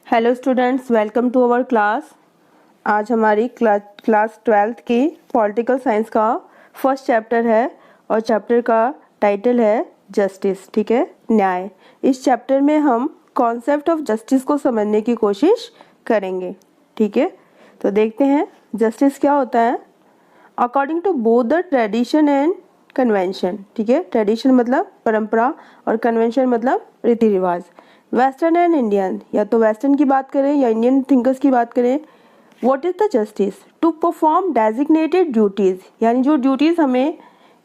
Hello students, welcome to our class. आज हमारी class 12th की पॉलिटिकल साइंस का फर्स्ट चैप्टर है और चैप्टर का टाइटल है जस्टिस। ठीक है, न्याय। इस चैप्टर में हम कॉन्सेप्ट ऑफ जस्टिस को समझने की कोशिश करेंगे। ठीक है, तो देखते हैं जस्टिस क्या होता है। According to both the tradition and convention. ठीक है, ट्रेडिशन मतलब परंपरा और कन्वेंशन मतलब रीति रिवाज। वेस्टर्न एंड इंडियन, या तो वेस्टर्न की बात करें या इंडियन थिंकर्स की बात करें। What is the justice? To perform designated duties, यानी जो ड्यूटीज हमें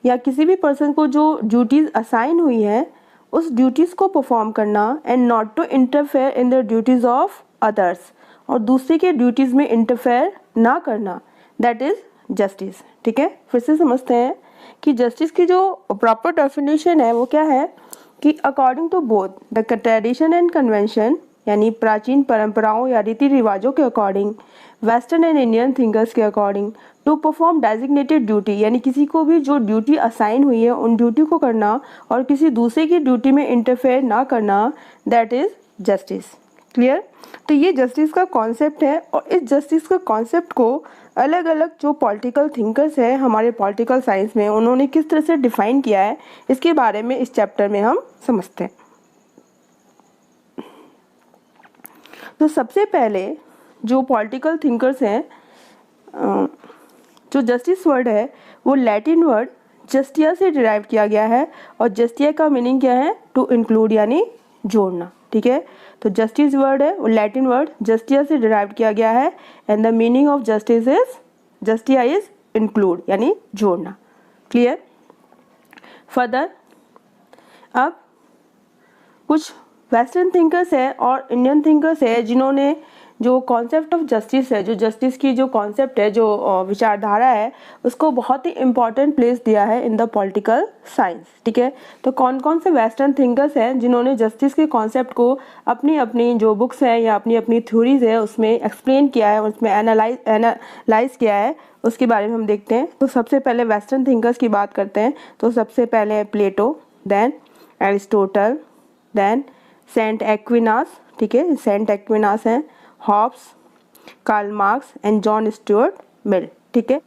या किसी भी पर्सन को जो ड्यूटीज असाइन हुई है उस ड्यूटीज को परफॉर्म करना, and not to interfere in the duties of others, और दूसरे के ड्यूटीज में इंटरफेयर ना करना, दैट इज जस्टिस। ठीक है, फिर से समझते हैं कि जस्टिस की जो प्रॉपर डेफिनेशन है वो क्या है कि according to both the tradition and convention, यानी प्राचीन परंपराओं या रीति रिवाजों के according, western and Indian thinkers के according, to perform designated duty, यानी किसी को भी जो ड्यूटी असाइन हुई है उन ड्यूटी को करना और किसी दूसरे की ड्यूटी में इंटरफेयर ना करना, दैट इज जस्टिस। क्लियर? तो ये जस्टिस का कॉन्सेप्ट है और इस जस्टिस का कॉन्सेप्ट को अलग अलग जो पॉलिटिकल थिंकर्स हैं हमारे पॉलिटिकल साइंस में, उन्होंने किस तरह से डिफाइन किया है, इसके बारे में इस चैप्टर में हम समझते हैं। तो सबसे पहले जो पॉलिटिकल थिंकर्स हैं, जो जस्टिस वर्ड है वो लैटिन वर्ड जस्टिया से डिराइव किया गया है और जस्टिया का मीनिंग क्या है? टू इंक्लूड, यानी जोड़ना। ठीक है, तो जस्टिस वर्ड है वो लैटिन वर्ड जस्टिया से डिराइव किया गया है and the meaning of justice is justia is include, यानी जोड़ना। क्लियर? फर्दर, अब कुछ वेस्टर्न थिंकर्स है और इंडियन थिंकर्स है जिन्होंने जो कॉन्सेप्ट ऑफ जस्टिस है, जो जस्टिस की जो कॉन्सेप्ट है, जो विचारधारा है, उसको बहुत ही इम्पॉर्टेंट प्लेस दिया है इन द पॉलिटिकल साइंस। ठीक है, तो कौन कौन से वेस्टर्न थिंकर्स हैं जिन्होंने जस्टिस के कॉन्सेप्ट को अपनी अपनी जो बुक्स हैं या अपनी अपनी थ्योरीज है उसमें एक्सप्लेन किया है, उसमें एनालाइज किया है, उसके बारे में हम देखते हैं। तो सबसे पहले वेस्टर्न थिंकर्स की बात करते हैं। तो सबसे पहले है Plato, then Aristotle, then Saint Aquinas. ठीक है, सेंट एक्विनास हैं, Hobbes, Karl Marx and John Stuart Mill. ठीक है,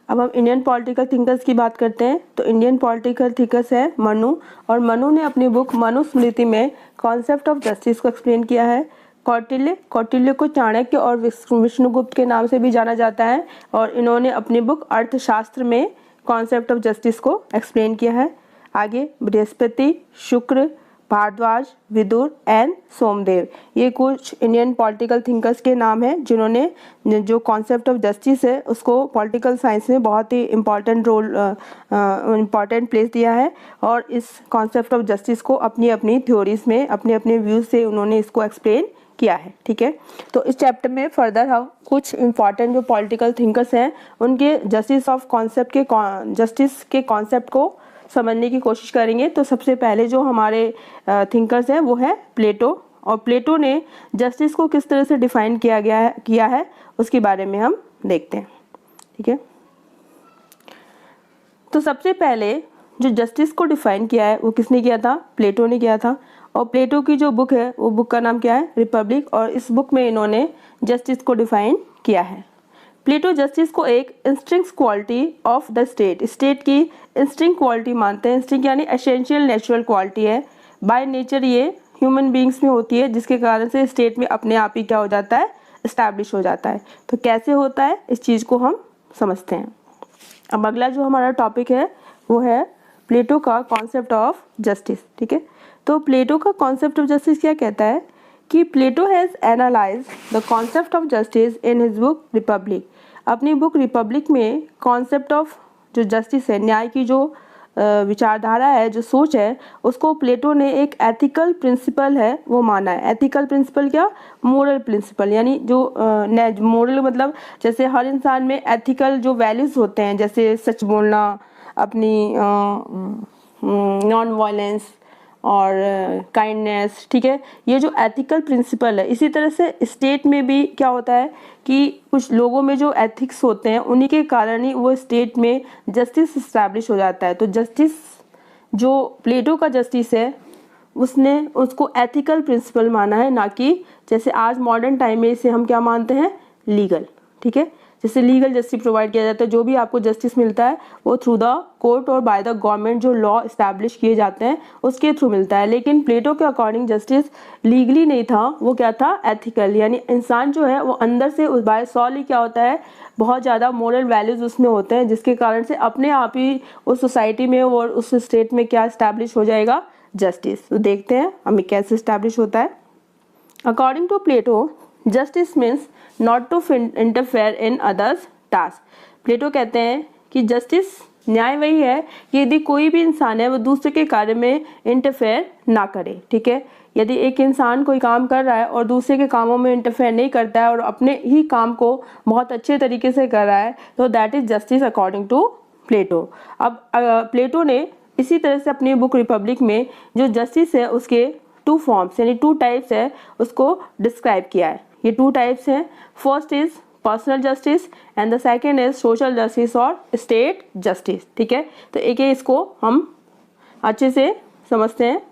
अब हम इंडियन पॉलिटिकल थिंकर्स की बात करते हैं। तो इंडियन पॉलिटिकल थिंकर्स है मनु, और मनु ने अपनी बुक मनुस्मृति में कॉन्सेप्ट ऑफ जस्टिस को एक्सप्लेन किया है। कौटिल्य को चाणक्य और विष्णुगुप्त के नाम से भी जाना जाता है और इन्होंने अपनी बुक अर्थशास्त्र में कॉन्सेप्ट ऑफ जस्टिस को एक्सप्लेन किया है। आगे बृहस्पति, शुक्र, भारद्वाज, विदुर एंड सोमदेव, ये कुछ इंडियन पॉलिटिकल थिंकर्स के नाम हैं जिन्होंने जो कॉन्सेप्ट ऑफ जस्टिस है उसको पॉलिटिकल साइंस में बहुत ही इम्पॉर्टेंट प्लेस दिया है और इस कॉन्सेप्ट ऑफ जस्टिस को अपनी अपनी थ्योरीज में अपने अपने व्यूज से उन्होंने इसको एक्सप्लेन किया है। ठीक है, तो इस चैप्टर में फर्दर हम कुछ इंपॉर्टेंट जो पॉलिटिकल थिंकर्स हैं उनके जस्टिस के कॉन्सेप्ट को समझने की कोशिश करेंगे। तो सबसे पहले जो हमारे थिंकर्स हैं वो है प्लेटो, और प्लेटो ने जस्टिस को किस तरह से डिफाइन किया है उसके बारे में हम देखते हैं। ठीक है, तो सबसे पहले जो जस्टिस को डिफाइन किया है वो किसने किया था? प्लेटो ने किया था। और प्लेटो की जो बुक है वो बुक का नाम क्या है? रिपब्लिक, और इस बुक में इन्होंने जस्टिस को डिफाइन किया है। प्लेटो जस्टिस को एक instinct quality of the state की इंस्टिंक्ट क्वालिटी मानते हैं। इंस्टिंक्ट यानी एसेंशियल नेचुरल क्वालिटी है, बाय नेचर ये ह्यूमन बींग्स में होती है, जिसके कारण से स्टेट में अपने आप ही क्या हो जाता है? इस्टेब्लिश हो जाता है। तो कैसे होता है इस चीज़ को हम समझते हैं। अब अगला जो हमारा टॉपिक है वो है प्लेटो का कॉन्सेप्ट ऑफ जस्टिस। ठीक है, तो प्लेटो का कॉन्सेप्ट ऑफ जस्टिस क्या कहता है कि Plato has analysed the concept of justice in his book Republic. अपनी बुक रिपब्लिक में कॉन्सेप्ट ऑफ जो जस्टिस है, न्याय की जो विचारधारा है, जो सोच है, उसको प्लेटो ने एक एथिकल प्रिंसिपल है वो माना है। एथिकल प्रिंसिपल क्या? मोरल प्रिंसिपल, यानी जो मोरल मतलब जैसे हर इंसान में एथिकल जो वैल्यूज होते हैं, जैसे सच बोलना, अपनी नॉन वायलेंस और काइंडनेस। ठीक है, ये जो एथिकल प्रिंसिपल है, इसी तरह से स्टेट में भी क्या होता है कि कुछ लोगों में जो एथिक्स होते हैं उन्हीं के कारण ही वो स्टेट में जस्टिस इस्टेब्लिश हो जाता है। तो जस्टिस जो प्लेटो का जस्टिस है उसने उसको एथिकल प्रिंसिपल माना है, ना कि जैसे आज मॉडर्न टाइम में इसे हम क्या मानते हैं, लीगल। ठीक है, जैसे लीगल जस्टिस प्रोवाइड किया जाता है, जो भी आपको जस्टिस मिलता है वो थ्रू द कोर्ट और बाय द गवर्नमेंट जो लॉ इस्टेब्लिश किए जाते हैं उसके थ्रू मिलता है। लेकिन प्लेटो के अकॉर्डिंग जस्टिस लीगली नहीं था, वो क्या था, एथिकल। यानी इंसान जो है वो अंदर से उस बाय सॉली क्या होता है, बहुत ज़्यादा मोरल वैल्यूज़ उसमें होते हैं, जिसके कारण से अपने आप ही उस सोसाइटी में और उस स्टेट में क्या इस्टेब्लिश हो जाएगा, जस्टिस। तो देखते हैं हमें कैसे इस्टेब्लिश होता है। According to Plato justice means not to interfere in others task. Plato कहते हैं कि जस्टिस, न्याय वही है कि यदि कोई भी इंसान है वो दूसरे के कार्य में इंटरफेयर ना करे। ठीक है, यदि एक इंसान कोई काम कर रहा है और दूसरे के कामों में इंटरफेयर नहीं करता है और अपने ही काम को बहुत अच्छे तरीके से कर रहा है, तो that is justice according to Plato. अब प्लेटो ने इसी तरह से अपनी बुक रिपब्लिक में जो जस्टिस है उसके 2 फॉर्म्स यानी 2 टाइप्स है उसको डिस्क्राइब किया है। ये 2 टाइप्स हैं, first is personal justice and the second is social justice और स्टेट जस्टिस। ठीक है, तो एक इसको हम अच्छे से समझते हैं।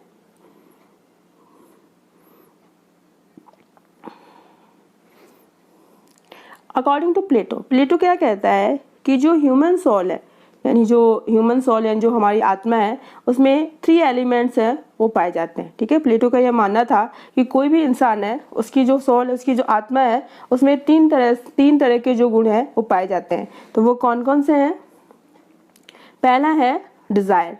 अकॉर्डिंग टू प्लेटो, प्लेटो क्या कहता है कि जो ह्यूमन सोल है, यानी जो ह्यूमन सोल यानी जो हमारी आत्मा है, उसमें 3 एलिमेंट्स हैं वो पाए जाते हैं। ठीक है, प्लेटो का यह मानना था कि कोई भी इंसान है उसकी जो सोल, उसकी जो आत्मा है, उसमें 3 तरह के जो गुण हैं वो पाए जाते हैं। तो वो कौन कौन से हैं? पहला है डिज़ायर,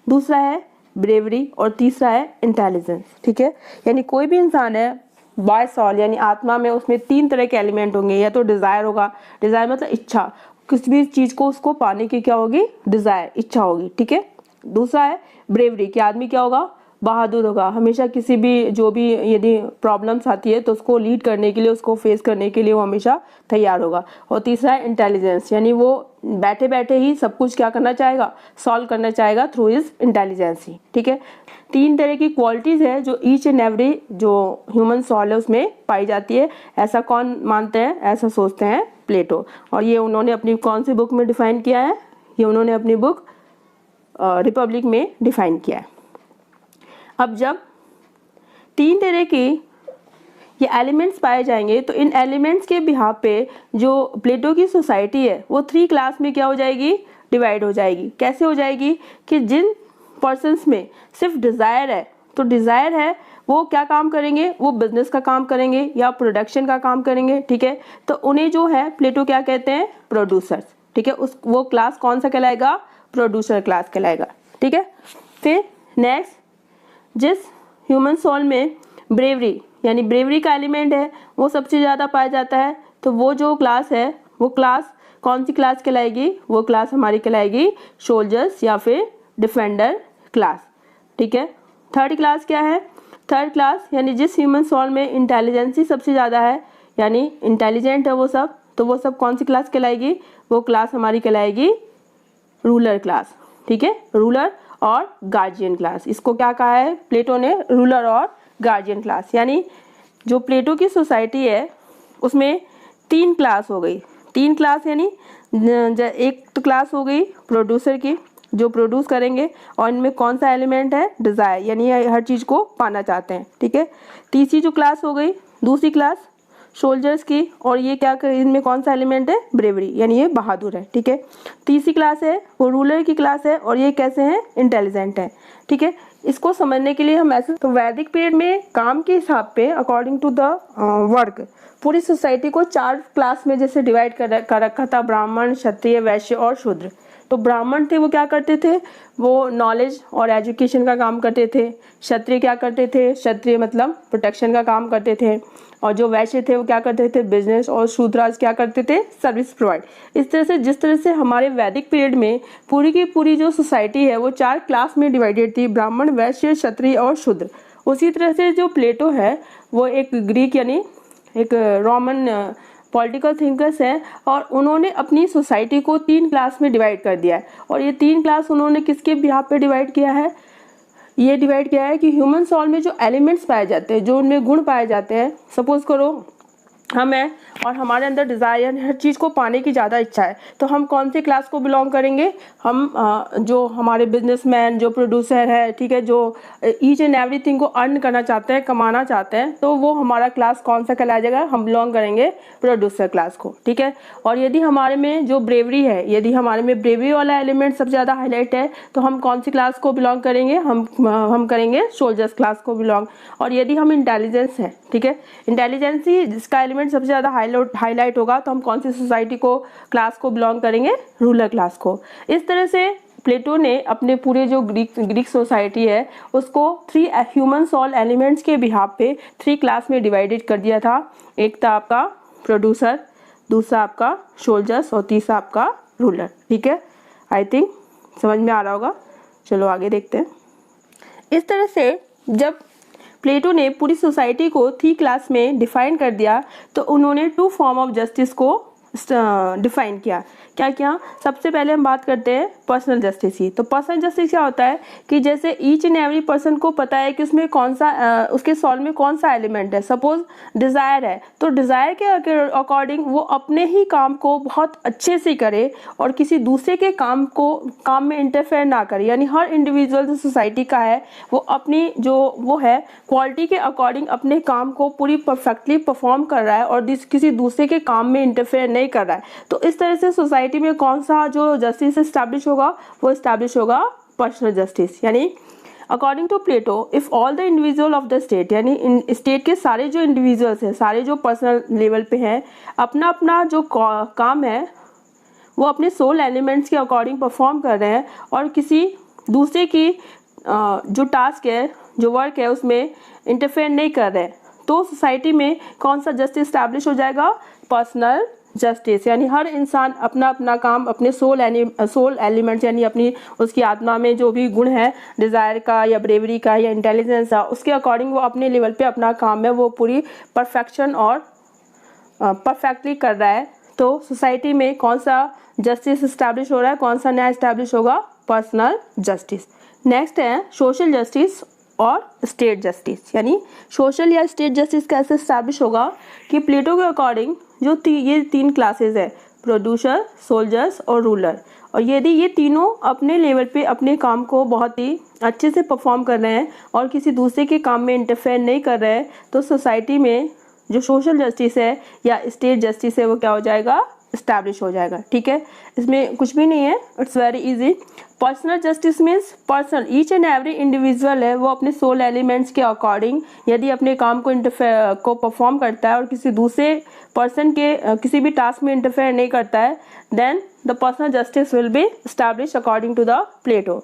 दूसरा है ब्रेवरी और तीसरा है इंटेलिजेंस। ठीक है, यानी कोई भी इंसान है बाय सोल यानी आत्मा में, उसमें 3 तरह के एलिमेंट होंगे। या तो डिज़ायर होगा, डिज़ायर मतलब इच्छा, किसी भी चीज़ को उसको पाने की क्या होगी, डिज़ायर, इच्छा होगी। ठीक है, दूसरा है ब्रेवरी कि आदमी क्या होगा, बहादुर होगा, हमेशा किसी भी जो भी यदि प्रॉब्लम्स आती है तो उसको लीड करने के लिए, उसको फेस करने के लिए वो हमेशा तैयार होगा। और तीसरा है इंटेलिजेंस, यानी वो बैठे बैठे ही सब कुछ क्या करना चाहेगा, सॉल्व करना चाहेगा थ्रू हिज इंटेलिजेंस ही। ठीक है, 3 तरह की क्वालिटीज़ है जो ईच एंड एवरी जो ह्यूमन सोल है उसमें पाई जाती है। ऐसा कौन मानते हैं, ऐसा सोचते हैं प्लेटो। और ये उन्होंने अपनी कौन सी बुक में डिफाइन किया है, ये उन्होंने अपनी बुक रिपब्लिक में डिफाइन किया है। अब जब 3 तरह के ये एलिमेंट्स पाए जाएंगे तो इन एलिमेंट्स के बिहाफ पे जो प्लेटो की सोसाइटी है वो 3 क्लास में क्या हो जाएगी, डिवाइड हो जाएगी। कैसे हो जाएगी कि जिन पर्सन्स में सिर्फ डिज़ायर है, तो डिज़ायर है वो क्या काम करेंगे, वो बिजनेस का काम करेंगे या प्रोडक्शन का काम करेंगे। ठीक है, तो उन्हें जो है प्लेटो क्या कहते हैं, प्रोड्यूसर्स। ठीक है, उस वो क्लास कौन सा कहलाएगा, प्रोड्यूसर क्लास कहलाएगा। ठीक है, फिर नेक्स्ट, जिस ह्यूमन सोल में ब्रेवरी यानी ब्रेवरी का एलिमेंट है वो सबसे ज़्यादा पाया जाता है, तो वो जो क्लास है वो क्लास कौन सी क्लास कहलाएगी, वो क्लास हमारी कहलाएगी सोल्जर्स या फिर डिफेंडर क्लास। ठीक है, थर्ड क्लास क्या है, थर्ड क्लास यानी जिस ह्यूमन सोल में इंटेलिजेंसी सबसे ज़्यादा है, यानी इंटेलिजेंट है वो सब, तो वो सब कौन सी क्लास कहलाएगी, वो क्लास हमारी कहलाएगी रूलर क्लास। ठीक है, रूलर और गार्जियन क्लास, इसको क्या कहा है प्लेटो ने, रूलर और गार्जियन क्लास। यानी जो प्लेटो की सोसाइटी है उसमें 3 क्लास हो गई। 3 क्लास यानी एक तो क्लास हो गई प्रोड्यूसर की, जो प्रोड्यूस करेंगे, और इनमें कौन सा एलिमेंट है, डिज़ायर, यानी हर चीज़ को पाना चाहते हैं। ठीक है, तीसरी जो क्लास हो गई, दूसरी क्लास सोल्जर्स की, और ये क्या कर, इनमें कौन सा एलिमेंट है, ब्रेवरी, यानी ये बहादुर है। ठीक है, तीसरी क्लास है वो रूलर की क्लास है, और ये कैसे हैं, इंटेलिजेंट है। ठीक है, इसको समझने के लिए हम ऐसे, तो वैदिक पीरियड में काम के हिसाब पे अकॉर्डिंग टू द वर्क पूरी सोसाइटी को 4 क्लास में जैसे डिवाइड कर रखा था, ब्राह्मण, क्षत्रिय, वैश्य और शूद्र। तो ब्राह्मण थे वो क्या करते थे, वो नॉलेज और एजुकेशन का काम करते थे। क्षत्रिय क्या करते थे, क्षत्रिय मतलब प्रोटेक्शन का काम करते थे। और जो वैश्य थे वो क्या करते थे, बिजनेस। और शूद्राज क्या करते थे, सर्विस प्रोवाइड। इस तरह से जिस तरह से हमारे वैदिक पीरियड में पूरी की पूरी जो सोसाइटी है वो 4 क्लास में डिवाइडेड थी, ब्राह्मण, वैश्य, क्षत्रिय और शूद्र। उसी तरह से जो प्लेटो है वो एक ग्रीक यानी एक रोमन पॉलिटिकल थिंकर्स हैं, और उन्होंने अपनी सोसाइटी को 3 क्लास में डिवाइड कर दिया है। और ये 3 क्लास उन्होंने किसके बिहाफ पे डिवाइड किया है, ये डिवाइड किया है कि ह्यूमन सोल में जो एलिमेंट्स पाए जाते हैं, जो उनमें गुण पाए जाते हैं, सपोज करो हम हैं और हमारे अंदर डिज़ायर हर चीज़ को पाने की ज़्यादा इच्छा है, तो हम कौन सी क्लास को बिलोंग करेंगे? हम जो हमारे बिजनेसमैन, जो प्रोड्यूसर है, ठीक है, जो ईच एंड एवरीथिंग को अर्न करना चाहते हैं, कमाना चाहते हैं, तो वो हमारा क्लास कौन सा कहलाया जाएगा? हम बिलोंग करेंगे प्रोड्यूसर क्लास को, ठीक है। और यदि हमारे में जो ब्रेवरी है, यदि हमारे में ब्रेवरी वाला एलिमेंट सबसे ज़्यादा हाईलाइट है, तो हम कौन सी क्लास को बिलोंग करेंगे? हम करेंगे सोल्जर्स क्लास को बिलोंग। और यदि हम इंटेलिजेंस है, ठीक है, इंटेलिजेंस ही जिसका एलिमेंट सबसे ज़्यादा हाईलाइट होगा, तो हम कौन सी सोसाइटी को क्लास को बिलोंग करेंगे? रूलर क्लास को। इस तरह से प्लेटो ने अपने पूरे जो ग्रीक सोसाइटी है उसको 3 ह्यूमन सोल एलिमेंट्स के बिहाफ पे 3 क्लास में डिवाइडेड कर दिया था। एक था आपका प्रोड्यूसर, दूसरा आपका सोल्जर्स और तीसरा आपका रूलर, ठीक है। आई थिंक समझ में आ रहा होगा। चलो आगे देखते हैं। इस तरह से जब प्लेटो ने पूरी सोसाइटी को 3 क्लास में डिफाइन कर दिया, तो उन्होंने 2 फॉर्म ऑफ जस्टिस को डिफाइन किया। क्या क्या? सबसे पहले हम बात करते हैं पर्सनल जस्टिस की। तो पर्सनल जस्टिस क्या होता है कि जैसे ईच एंड एवरी पर्सन को पता है कि उसमें कौन सा उसके सोल में कौन सा एलिमेंट है। सपोज डिज़ायर है, तो डिज़ायर के अकॉर्डिंग वो अपने ही काम को बहुत अच्छे से करे और किसी दूसरे के काम में इंटरफेयर ना करे। यानी हर इंडिविजुअल जो सोसाइटी का है वो अपनी जो वो है क्वालिटी के अकॉर्डिंग अपने काम को पूरी परफेक्टली परफॉर्म कर रहा है और किसी दूसरे के काम में इंटरफेयर नहीं कर रहा है। तो इस तरह से सोसाइटी में कौन सा जो जस्टिस इस्टेब्लिश होगा? वो इस्टेब्लिश होगा पर्सनल जस्टिस। यानी according to Plato, if all the individual of the state, यानी स्टेट के सारे जो इंडिविजुअल्स हैं, सारे जो पर्सनल लेवल पे हैं, अपना अपना जो काम है वो अपने सोल एलिमेंट्स के अकॉर्डिंग परफॉर्म कर रहे हैं और किसी दूसरे की जो टास्क है, जो वर्क है, उसमें इंटरफेयर नहीं कर रहे हैं, तो सोसाइटी में कौन सा जस्टिस इस्टेब्लिश हो जाएगा? Personal justice. यानी हर इंसान अपना अपना काम अपने सोल एलिमेंट्स यानी अपनी उसकी आत्मा में जो भी गुण है, डिज़ायर का या ब्रेवरी का या इंटेलिजेंस का, उसके अकॉर्डिंग वो अपने लेवल पे अपना काम है वो पूरी परफेक्शन और परफेक्टली कर रहा है। तो सोसाइटी में कौन सा जस्टिस इस्टेब्लिश हो रहा है, कौन सा नया इस्टेब्लिश होगा? Personal justice. नेक्स्ट है सोशल जस्टिस और स्टेट जस्टिस। यानी सोशल या स्टेट जस्टिस कैसे इस्टेब्लिश होगा कि प्लेटो के अकॉर्डिंग जो ये 3 क्लासेस है, प्रोड्यूसर, सोल्जर्स और रूलर, और यदि ये तीनों अपने लेवल पे अपने काम को बहुत ही अच्छे से परफॉर्म कर रहे हैं और किसी दूसरे के काम में इंटरफेयर नहीं कर रहे हैं, तो सोसाइटी में जो सोशल जस्टिस है या स्टेट जस्टिस है वो क्या हो जाएगा? इस्टेब्लिश हो जाएगा, ठीक है। इसमें कुछ भी नहीं है, it's very easy. Personal justice means person, each and every individual है वो अपने सोल एलिमेंट्स के अकॉर्डिंग यदि अपने काम को परफॉर्म करता है और किसी दूसरे पर्सन के किसी भी टास्क में इंटरफेयर नहीं करता है, then the personal justice will be established according to the Plato.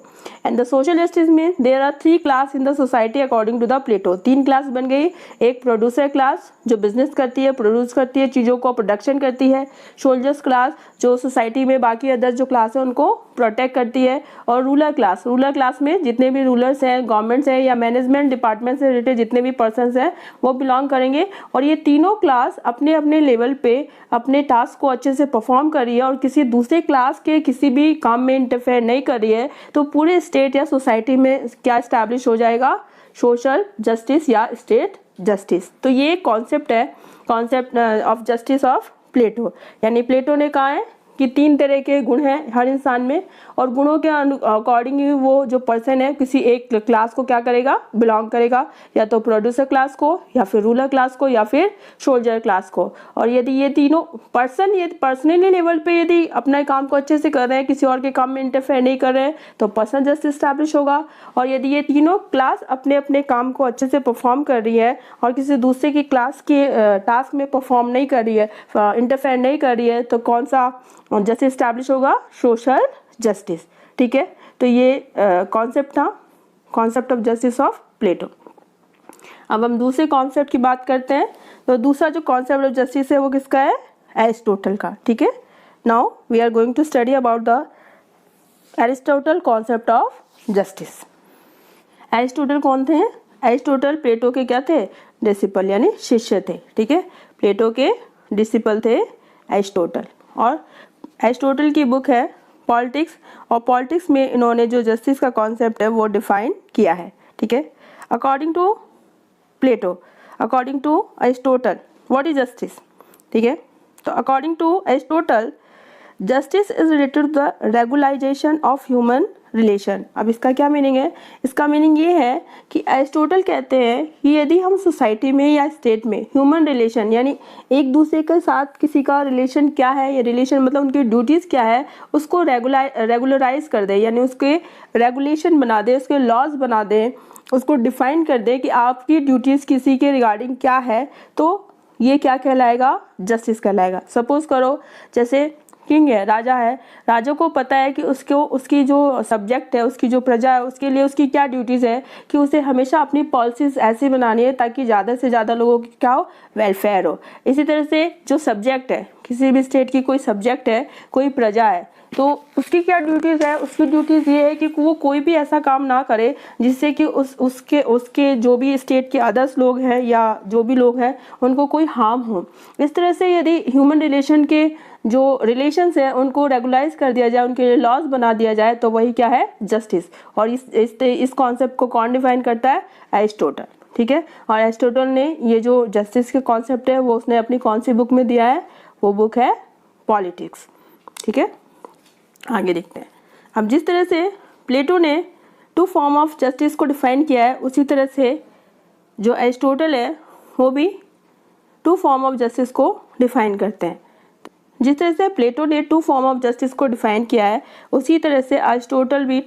And the social justice means there are 3 class in the society according to the Plato. 3 class बन गई। एक प्रोड्यूसर क्लास जो business करती है, produce करती है, चीज़ों को प्रोडक्शन करती है। सोल्जर्स क्लास जो सोसाइटी में बाकी अदर जो क्लास है उनको प्रोटेक्ट करती है। और रूलर क्लास में जितने भी रूलर्स हैं, गवर्नमेंट्स हैं या मैनेजमेंट डिपार्टमेंट से रिलेटेड जितने भी पर्सनस हैं वो बिलोंग करेंगे। और ये तीनों क्लास अपने अपने लेवल पे अपने टास्क को अच्छे से परफॉर्म कर रही है और किसी दूसरे क्लास के किसी भी काम में इंटरफेयर नहीं कर रही है, तो पूरे स्टेट या सोसाइटी में क्या इस्टेब्लिश हो जाएगा? सोशल जस्टिस या स्टेट जस्टिस। तो ये कॉन्सेप्ट है, concept of justice of Plato. यानी प्लेटो ने कहा है कि 3 तरह के गुण हैं हर इंसान में और गुणों के अकॉर्डिंग ही वो जो पर्सन है किसी एक क्लास को क्या करेगा? बिलोंग करेगा, या तो प्रोड्यूसर क्लास को या फिर रूलर क्लास को या फिर सोल्जर क्लास को। और यदि ये तीनों पर्सन ये पर्सनली लेवल पे यदि अपने काम को अच्छे से कर रहे हैं, किसी और के काम में इंटरफेयर नहीं कर रहे हैं, तो पर्सनल जस्टिस इस्टेब्लिश होगा। और यदि ये तीनों क्लास अपने अपने काम को अच्छे से परफॉर्म कर रही है और किसी दूसरे की क्लास के टास्क में परफॉर्म नहीं कर रही है, इंटरफेयर नहीं कर रही है, तो कौन सा जस्टिस इस्टेब्लिश होगा? सोशल जस्टिस, ठीक है। तो ये कॉन्सेप्ट था, concept of justice of Plato. अब हम दूसरे कॉन्सेप्ट की बात करते हैं। तो दूसरा जो कॉन्सेप्ट ऑफ जस्टिस है वो किसका है? एरिस्टोटल का, ठीक है। Now we are going to study about the Aristotle concept of justice. Aristotle कौन थे? एरिस्टोटल प्लेटो के क्या थे? डिसिपल यानी शिष्य थे, ठीक है। प्लेटो के डिसिपल थे एरिस्टोटल। और एरिस्टोटल की बुक है पॉलिटिक्स, और पॉलिटिक्स में इन्होंने जो जस्टिस का कॉन्सेप्ट है वो डिफाइन किया है, ठीक है। According to Plato, according to Aristotle, what is justice? ठीक है। तो according to Aristotle justice is related to the regularisation of human relation. अब इसका क्या मीनिंग है? इसका मीनिंग ये है कि एरिस्टोटल कहते हैं कि यदि हम सोसाइटी में या स्टेट में ह्यूमन रिलेशन यानी एक दूसरे के साथ किसी का रिलेशन क्या है, या रिलेशन मतलब उनकी ड्यूटीज़ क्या है, उसको रेगुलराइज कर दे, यानी उसके रेगुलेशन बना दे, उसके लॉज बना दे, उसको डिफाइन कर दे कि आपकी ड्यूटीज़ किसी के रिगार्डिंग क्या है, तो ये क्या कहलाएगा? जस्टिस कहलाएगा। सपोज करो जैसे किंग है, राजा है, राजा को पता है कि उसकी जो सब्जेक्ट है, उसकी जो प्रजा है, उसके लिए उसकी क्या ड्यूटीज़ है कि उसे हमेशा अपनी पॉलिसीज़ ऐसी बनानी है ताकि ज़्यादा से ज़्यादा लोगों की क्या हो? वेलफेयर हो। इसी तरह से जो सब्जेक्ट है, किसी भी स्टेट की कोई सब्जेक्ट है, कोई प्रजा है, तो उसकी क्या ड्यूटीज़ है? उसकी ड्यूटीज़ ये है कि वो कोई भी ऐसा काम ना करे जिससे कि उसके जो भी स्टेट के अदर्स लोग हैं या जो भी लोग हैं उनको कोई हार्म हो। इस तरह से यदि ह्यूमन रिलेशन के जो रिलेशंस हैं उनको रेगुलाइज कर दिया जाए, उनके लिए लॉज बना दिया जाए, तो वही क्या है? जस्टिस। और इस कॉन्सेप्ट को कौन डिफाइन करता है? एरिस्टोटल। ठीक है। और एरिस्टोटल ने ये जो जस्टिस के कॉन्सेप्ट है वो उसने अपनी कौन सी बुक में दिया है? वो बुक है पॉलिटिक्स। ठीक है, आगे देखते हैं। अब जिस तरह से प्लेटो ने टू फॉर्म ऑफ जस्टिस को डिफाइन किया है, उसी तरह से जो एरिस्टोटल है वो भी टू फॉर्म ऑफ जस्टिस को डिफाइन करते हैं। जिस तरह से प्लेटो ने टू फॉर्म ऑफ जस्टिस को डिफाइन किया है, उसी तरह से एरिस्टोटल भी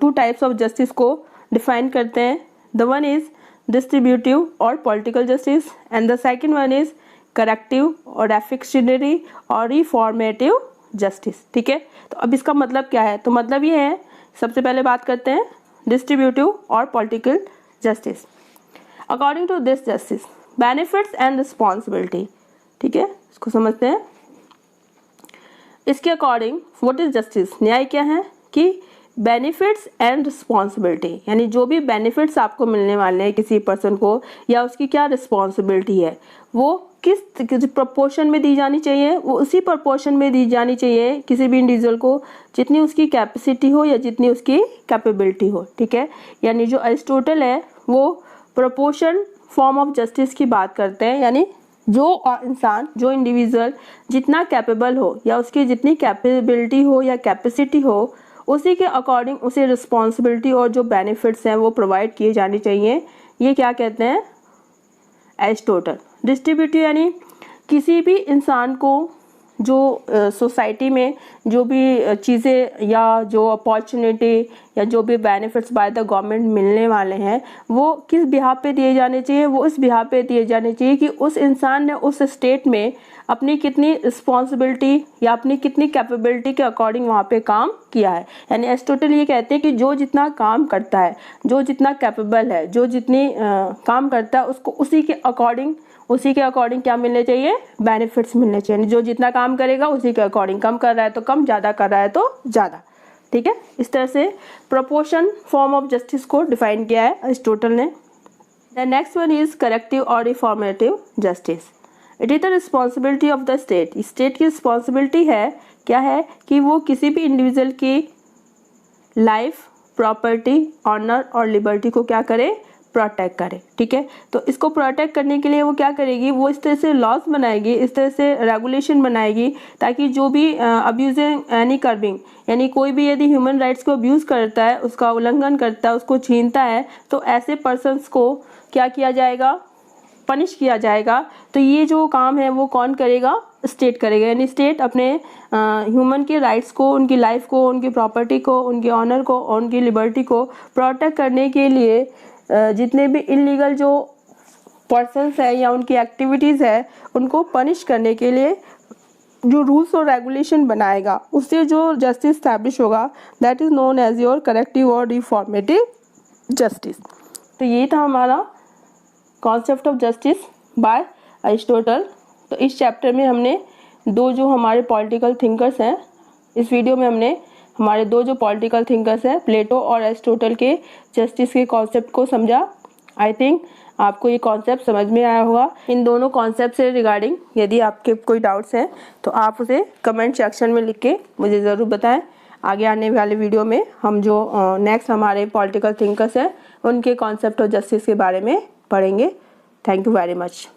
टू टाइप्स ऑफ जस्टिस को डिफाइन करते हैं। द वन इज डिस्ट्रीब्यूटिव और political justice and the second one is corrective और एफिक्शनरी और रिफॉर्मेटिव जस्टिस। ठीक है। तो अब इसका मतलब क्या है? तो मतलब ये है, सबसे पहले बात करते हैं डिस्ट्रीब्यूटिव और political justice. According to this justice benefits and responsibility. ठीक है, इसको समझते हैं। इसके अकॉर्डिंग व्हाट इज जस्टिस? न्याय क्या है कि बेनिफिट्स एंड रिस्पॉन्सिबिलिटी, यानी जो भी बेनिफिट्स आपको मिलने वाले हैं किसी पर्सन को, या उसकी क्या रिस्पॉन्सिबिलिटी है, वो किस प्रोपोर्शन में दी जानी चाहिए? वो उसी प्रोपोर्शन में दी जानी चाहिए किसी भी इंडिविजुअल को जितनी उसकी कैपेसिटी हो या जितनी उसकी कैपेबिलिटी हो। ठीक है। यानी जो एरिस्टोटल है वो प्रोपोर्शन फॉर्म ऑफ जस्टिस की बात करते हैं, यानी जो इंसान, जो इंडिविजुअल जितना कैपेबल हो या उसकी जितनी कैपेबिलिटी हो या कैपेसिटी हो, उसी के अकॉर्डिंग उसे रिस्पॉन्सिबिलिटी और जो बेनिफिट्स हैं वो प्रोवाइड किए जाने चाहिए। ये क्या कहते हैं? एरिस्टोटल। डिस्ट्रीब्यूटिव यानी किसी भी इंसान को जो सोसाइटी में जो भी चीज़ें या जो अपॉर्चुनिटी या जो भी बेनिफिट्स बाय द गवर्नमेंट मिलने वाले हैं वो किस बिहाफ पे दिए जाने चाहिए? वो इस बिहाफ पे दिए जाने चाहिए कि उस इंसान ने उस स्टेट में अपनी कितनी रिस्पॉन्सिबिलिटी या अपनी कितनी कैपेबिलिटी के अकॉर्डिंग वहाँ पे काम किया है। यानी एरिस्टोटल ये कहते हैं कि जो जितना काम करता है, जो जितना कैपेबल है, जो जितनी काम करता है, उसको उसी के अकॉर्डिंग क्या मिलने चाहिए? बेनिफिट्स मिलने चाहिए। जो जितना काम करेगा उसी के अकॉर्डिंग, कम कर रहा है तो कम, ज़्यादा कर रहा है तो ज़्यादा। ठीक है। इस तरह से प्रोपोर्शन फॉर्म ऑफ जस्टिस को डिफाइन किया है एरिस्टोटल ने। The next one is corrective और reformative justice. It is the responsibility of the state. State की रिस्पॉन्सिबिलिटी है क्या है कि वो किसी भी इंडिविजुअल की लाइफ, प्रॉपर्टी, ऑनर और लिबर्टी को क्या करे? प्रोटेक्ट करे। ठीक है। तो इसको प्रोटेक्ट करने के लिए वो क्या करेगी? वो इस तरह से लॉज बनाएगी, इस तरह से रेगुलेशन बनाएगी ताकि जो भी अब्यूजिंग एनी कर्बिंग, यानी कोई भी यदि ह्यूमन राइट्स को अब्यूज़ करता है, उसका उल्लंघन करता है, उसको छीनता है, तो ऐसे पर्सन्स को क्या किया जाएगा? पनिश किया जाएगा। तो ये जो काम है वो कौन करेगा? स्टेट करेगा। यानी स्टेट अपने ह्यूमन के राइट्स को, उनकी लाइफ को, उनकी प्रॉपर्टी को, उनके ऑनर को, उनकी लिबर्टी को प्रोटेक्ट करने के लिए जितने भी इलीगल जो पर्सन्स है या उनकी एक्टिविटीज़ है उनको पनिश करने के लिए जो रूल्स और रेगुलेशन बनाएगा, उससे जो जस्टिस स्टैब्लिश होगा, that is known as your corrective और रिफॉर्मेटिव जस्टिस। तो ये था हमारा concept of justice by Aristotle. तो इस चैप्टर में हमने दो जो हमारे पॉलिटिकल थिंकर्स हैं, इस वीडियो में हमने हमारे दो जो पॉलिटिकल थिंकर्स हैं, प्लेटो और एरिस्टोटल के जस्टिस के कॉन्सेप्ट को समझा। आई थिंक आपको ये कॉन्सेप्ट समझ में आया होगा। इन दोनों कॉन्सेप्ट से रिगार्डिंग यदि आपके कोई डाउट्स हैं तो आप उसे कमेंट सेक्शन में लिख के मुझे ज़रूर बताएं। आगे आने वाले वीडियो में हम जो नेक्स्ट हमारे पॉलिटिकल थिंकर्स हैं उनके कॉन्सेप्ट ऑफ जस्टिस के बारे में पढ़ेंगे। Thank you very much.